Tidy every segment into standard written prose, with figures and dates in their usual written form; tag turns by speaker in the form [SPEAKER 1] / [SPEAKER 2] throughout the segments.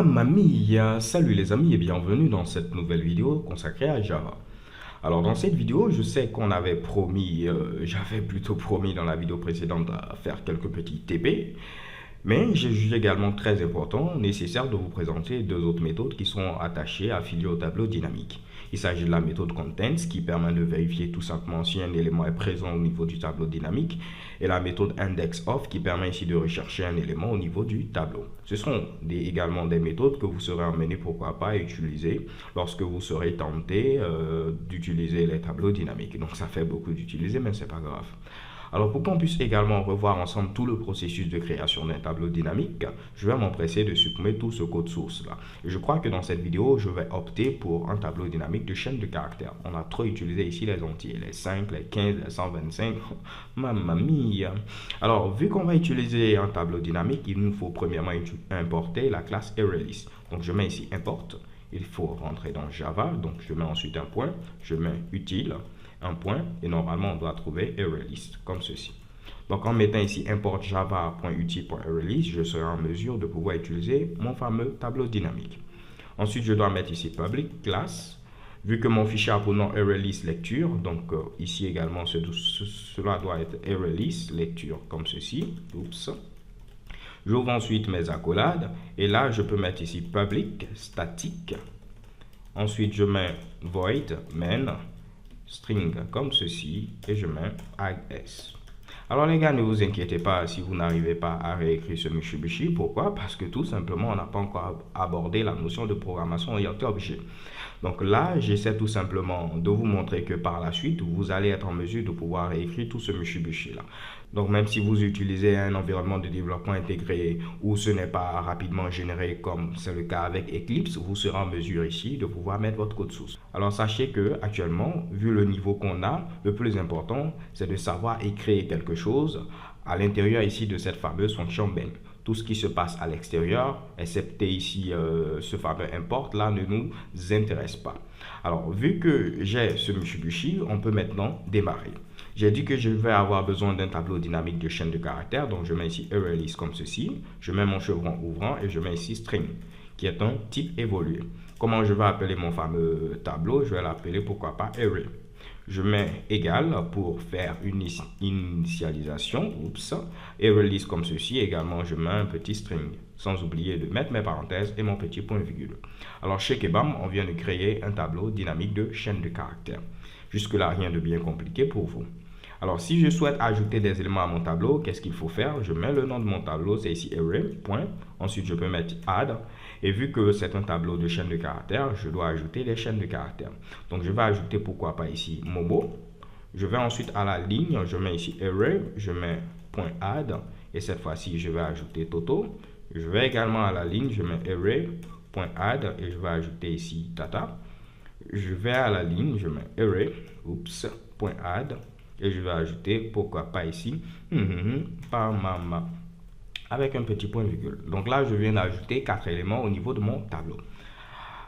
[SPEAKER 1] Mamma mia! Salut les amis et bienvenue dans cette nouvelle vidéo consacrée à Java. Alors dans cette vidéo, je sais qu'on avait promis, j'avais plutôt promis dans la vidéo précédente à faire quelques petits TP, mais j'ai jugé également très important, nécessaire de vous présenter deux autres méthodes qui sont attachées, affiliées au tableau dynamique. Il s'agit de la méthode contents qui permet de vérifier tout simplement si un élément est présent au niveau du tableau dynamique et la méthode index_of qui permet ici de rechercher un élément au niveau du tableau. Ce sont également des méthodes que vous serez amené pourquoi pas à utiliser lorsque vous serez tenté d'utiliser les tableaux dynamiques. Donc ça fait beaucoup d'utiliser mais c'est pas grave. Alors pour qu'on puisse également revoir ensemble tout le processus de création d'un tableau dynamique, je vais m'empresser de supprimer tout ce code source là. Et je crois que dans cette vidéo, je vais opter pour un tableau dynamique de chaîne de caractères. On a trop utilisé ici les entiers, les 5, les 15, les 125, mamma mia. Alors vu qu'on va utiliser un tableau dynamique, il nous faut premièrement importer la classe ArrayList. Donc je mets ici import, il faut rentrer dans Java, donc je mets ensuite un point, je mets utile, un point et normalement on doit trouver ArrayList comme ceci. Donc en mettant ici import java.util.arraylist, je serai en mesure de pouvoir utiliser mon fameux tableau dynamique. Ensuite je dois mettre ici public class, vu que mon fichier a pour nom ArrayList lecture, donc ici également cela doit être ArrayList lecture comme ceci. Oups. J'ouvre ensuite mes accolades et là je peux mettre ici public static. Ensuite je mets void main string comme ceci et je mets s. Alors les gars, ne vous inquiétez pas si vous n'arrivez pas à réécrire ce Mitsubishi. Pourquoi? Parce que tout simplement, on n'a pas encore abordé la notion de programmation orientée objet. Donc là, j'essaie tout simplement de vous montrer que par la suite, vous allez être en mesure de pouvoir réécrire tout ce Mitsubishi là. Donc même si vous utilisez un environnement de développement intégré où ce n'est pas rapidement généré comme c'est le cas avec Eclipse, vous serez en mesure ici de pouvoir mettre votre code source. Alors sachez que actuellement, vu le niveau qu'on a, le plus important, c'est de savoir écrire quelque chose à l'intérieur ici de cette fameuse fonction main. Tout ce qui se passe à l'extérieur, excepté ici ce fameux import là, ne nous intéresse pas. Alors vu que j'ai ce Mitsubishi, on peut maintenant démarrer. J'ai dit que je vais avoir besoin d'un tableau dynamique de chaîne de caractères, donc je mets ici ArrayList comme ceci, je mets mon chevron ouvrant et je mets ici string, qui est un type évolué. Comment je vais appeler mon fameux tableau? Je vais l'appeler pourquoi pas array. Je mets égal pour faire une initialisation, oups, ArrayList comme ceci, également je mets un petit string, sans oublier de mettre mes parenthèses et mon petit point virgule. Alors chez Kebam, on vient de créer un tableau dynamique de chaîne de caractères. Jusque là, rien de bien compliqué pour vous. Alors, si je souhaite ajouter des éléments à mon tableau, qu'est-ce qu'il faut faire? Je mets le nom de mon tableau, c'est ici array, point. Ensuite, je peux mettre add. Et vu que c'est un tableau de chaîne de caractères, je dois ajouter les chaînes de caractères. Donc, je vais ajouter, pourquoi pas ici, Momo. Je vais ensuite à la ligne, je mets ici array, je mets point add. Et cette fois-ci, je vais ajouter Toto. Je vais également à la ligne, je mets array, point add. Et je vais ajouter ici Tata. Je vais à la ligne, je mets array, oups, point add. Et je vais ajouter, pourquoi pas ici, par mama, avec un petit point virgule. Donc là, je viens d'ajouter 4 éléments au niveau de mon tableau.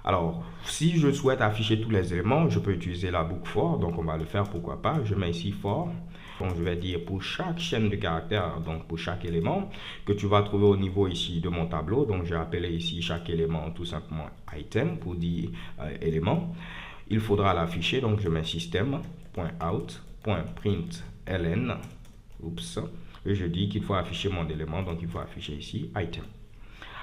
[SPEAKER 1] Alors, si je souhaite afficher tous les éléments, je peux utiliser la boucle for. Donc, on va le faire, pourquoi pas. Je mets ici for. Donc, je vais dire pour chaque chaîne de caractères, donc pour chaque élément que tu vas trouver au niveau ici de mon tableau. Donc, j'ai appelé ici chaque élément tout simplement item pour dire élément. Il faudra l'afficher. Donc, je mets system.out.println. Oups. Et je dis qu'il faut afficher mon élément. Donc, il faut afficher ici item.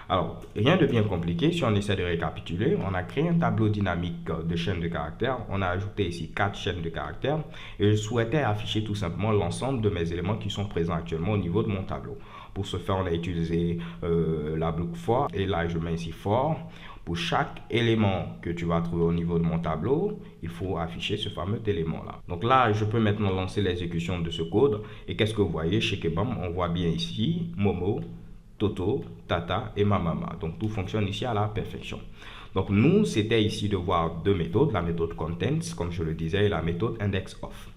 [SPEAKER 1] Alors, rien de bien compliqué. Si on essaie de récapituler, on a créé un tableau dynamique de chaînes de caractères. On a ajouté ici 4 chaînes de caractères. Et je souhaitais afficher tout simplement l'ensemble de mes éléments qui sont présents actuellement au niveau de mon tableau. Pour ce faire, on a utilisé la boucle for. Et là, je mets ici for. Pour chaque élément que tu vas trouver au niveau de mon tableau, il faut afficher ce fameux élément-là. Donc là, je peux maintenant lancer l'exécution de ce code. Et qu'est-ce que vous voyez chez Kebam? On voit bien ici Momo, Toto, Tata et Mamama. Donc tout fonctionne ici à la perfection. Donc nous, c'était ici de voir deux méthodes, la méthode contents, comme je le disais, et la méthode index_of.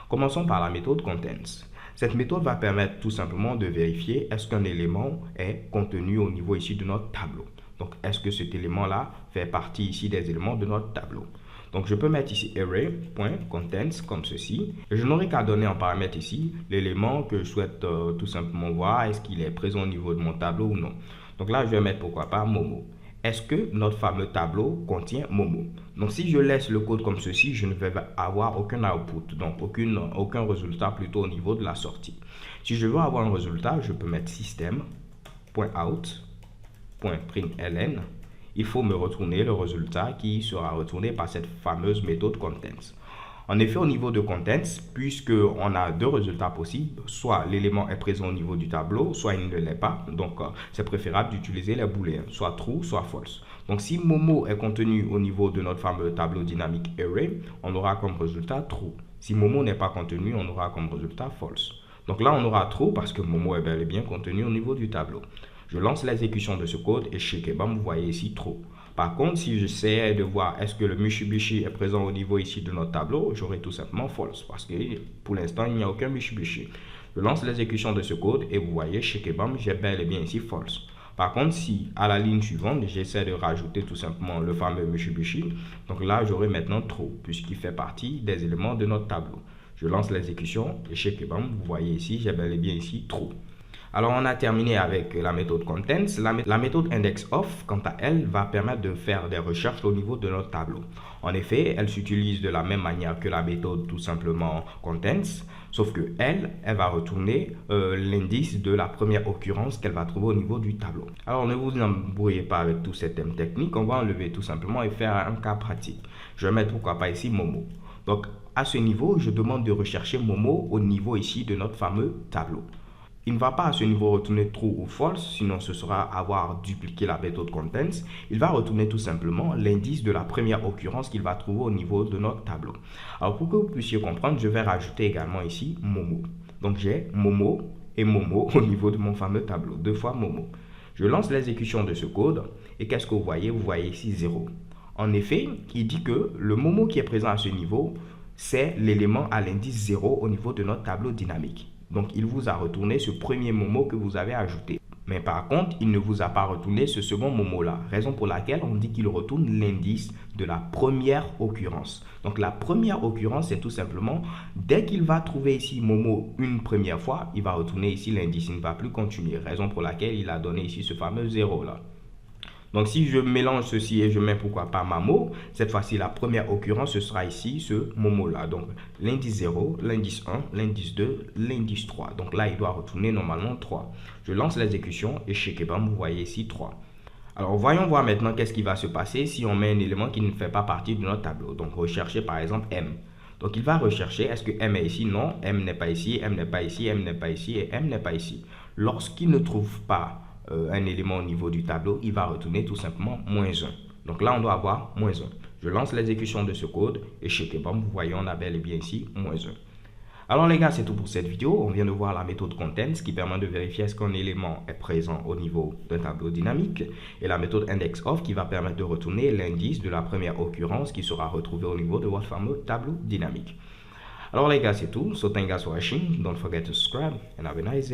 [SPEAKER 1] Commençons par la méthode contents. Cette méthode va permettre tout simplement de vérifier est-ce qu'un élément est contenu au niveau ici de notre tableau. Donc est-ce que cet élément-là fait partie ici des éléments de notre tableau. Donc je peux mettre ici array.contents comme ceci. Et je n'aurai qu'à donner en paramètre ici l'élément que je souhaite tout simplement voir. Est-ce qu'il est présent au niveau de mon tableau ou non. Donc là je vais mettre pourquoi pas Momo. est-ce que notre fameux tableau contient Momo. Donc si je laisse le code comme ceci, je ne vais avoir aucun output, donc aucun résultat plutôt au niveau de la sortie. Si je veux avoir un résultat, je peux mettre system.out.println. Il faut me retourner le résultat qui sera retourné par cette fameuse méthode contents. En effet, au niveau de contents, puisqu'on a deux résultats possibles, soit l'élément est présent au niveau du tableau, soit il ne l'est pas. Donc, c'est préférable d'utiliser les booléens, soit true, soit false. Donc, si Momo est contenu au niveau de notre fameux tableau dynamique array, on aura comme résultat true. Si Momo n'est pas contenu, on aura comme résultat false. Donc là, on aura true parce que Momo est bel et bien contenu au niveau du tableau. Je lance l'exécution de ce code et chez Kebam, vous voyez ici true. Par contre, si j'essayais de voir est-ce que le Mitsubishi est présent au niveau ici de notre tableau, j'aurai tout simplement false parce que pour l'instant, il n'y a aucun Mitsubishi. Je lance l'exécution de ce code et vous voyez chez Kebam, j'ai bel et bien ici false. Par contre, si à la ligne suivante, j'essaie de rajouter tout simplement le fameux Mitsubishi, donc là, j'aurai maintenant true puisqu'il fait partie des éléments de notre tableau. Je lance l'exécution et chez Kebam, vous voyez ici, j'ai bel et bien ici true. Alors, on a terminé avec la méthode contents. La méthode indexOf, quant à elle, va permettre de faire des recherches au niveau de notre tableau. En effet, elle s'utilise de la même manière que la méthode tout simplement contents, sauf que elle va retourner l'indice de la première occurrence qu'elle va trouver au niveau du tableau. Alors, ne vous embrouillez pas avec tous ces thèmes techniques. On va enlever tout simplement et faire un cas pratique. Je vais mettre pourquoi pas ici Momo. Donc, à ce niveau, je demande de rechercher Momo au niveau ici de notre fameux tableau. Il ne va pas à ce niveau retourner true ou false, sinon ce sera avoir dupliqué la méthode contents. Il va retourner tout simplement l'indice de la première occurrence qu'il va trouver au niveau de notre tableau. Alors pour que vous puissiez comprendre, je vais rajouter également ici Momo. Donc j'ai Momo et Momo au niveau de mon fameux tableau, deux fois Momo. Je lance l'exécution de ce code et qu'est-ce que vous voyez? Vous voyez ici 0. En effet, il dit que le Momo qui est présent à ce niveau, c'est l'élément à l'indice 0 au niveau de notre tableau dynamique. Donc, il vous a retourné ce premier Momo que vous avez ajouté. Mais par contre, il ne vous a pas retourné ce second Momo-là. Raison pour laquelle on dit qu'il retourne l'indice de la première occurrence. Donc, la première occurrence, c'est tout simplement, dès qu'il va trouver ici Momo une première fois, il va retourner ici l'indice. Il ne va plus continuer. Raison pour laquelle il a donné ici ce fameux 0-là. Donc, si je mélange ceci et je mets pourquoi pas Mamo, cette fois-ci, la première occurrence, ce sera ici ce Momo-là. Donc, l'indice 0, l'indice 1, l'indice 2, l'indice 3. Donc là, il doit retourner normalement 3. Je lance l'exécution et chez Kebam, vous voyez ici 3. Alors, voyons voir maintenant qu'est-ce qui va se passer si on met un élément qui ne fait pas partie de notre tableau. Donc, rechercher par exemple M. Donc, il va rechercher, est-ce que M est ici? Non, M n'est pas ici, M n'est pas ici, M n'est pas ici et M n'est pas ici. Lorsqu'il ne trouve pas un élément au niveau du tableau, il va retourner tout simplement -1. Donc là, on doit avoir -1. Je lance l'exécution de ce code et chez Kebam, vous voyez, on a bel et bien ici -1. Alors les gars, c'est tout pour cette vidéo. On vient de voir la méthode contents qui permet de vérifier est-ce qu'un élément est présent au niveau d'un tableau dynamique et la méthode indexOf qui va permettre de retourner l'indice de la première occurrence qui sera retrouvé au niveau de votre fameux tableau dynamique. Alors les gars, c'est tout. So thank you guys for watching. Don't forget to subscribe and have a nice day.